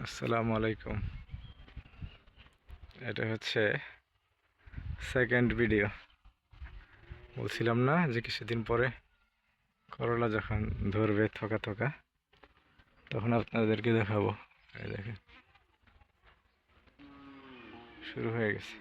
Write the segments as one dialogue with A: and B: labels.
A: আসসালামু আলাইকুম। এটা হচ্ছে সেকেন্ড ভিডিও। বলছিলাম না যে কিছুদিন পরে করলা যখন ধরবে থোকা থোকা, তখন আপনাদেরকে দেখাবো। এই দেখেন, শুরু হয়ে গেছে।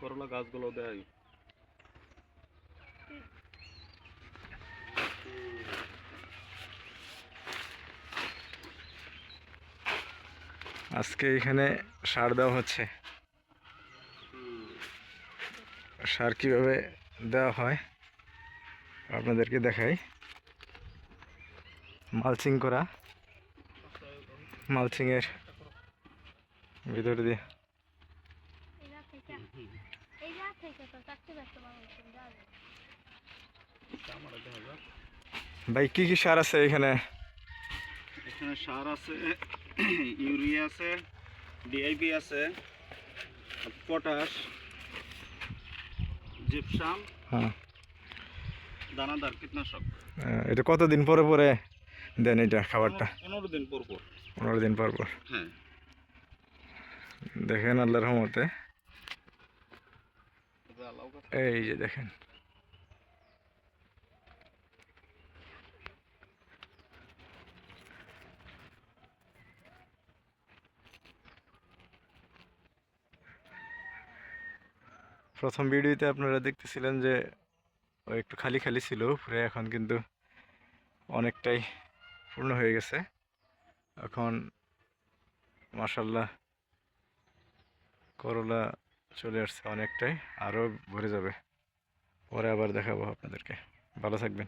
B: করলা গাছগুলো দেয়।
A: আজকে এখানে সার দেওয়া হচ্ছে। সার কিভাবে দেওয়া হয় আপনাদেরকে দেখাই। মালচিং করা, মালচিংয়ের ভিতর দিয়ে ভাই কি কি সার আছে এখানে?
B: এখানে সার আছে, ইউরিয়া আছে, ডিআইপি আছে, পটাশ, জিপসাম,
A: হ্যাঁ,
B: দানাদার কীটনাশক।
A: এটা কতদিন পরে পরে দেন এটা খাবারটা?
B: 15 দিন পর পর।
A: 15 দিন পর পর।
B: হ্যাঁ,
A: দেখেন আল্লাহর রহমতে, এই যে দেখেন প্রথম ভিডিওতে আপনারা দেখতেছিলেন যে ও একটু খালি খালি ছিল উপরে, এখন কিন্তু অনেকটাই পূর্ণ হয়ে গেছে। এখন মাশাল্লাহ করলা চলে আসছে অনেকটাই, আরও ভরে যাবে। পরে আবার দেখাবো আপনাদেরকে। ভালো থাকবেন।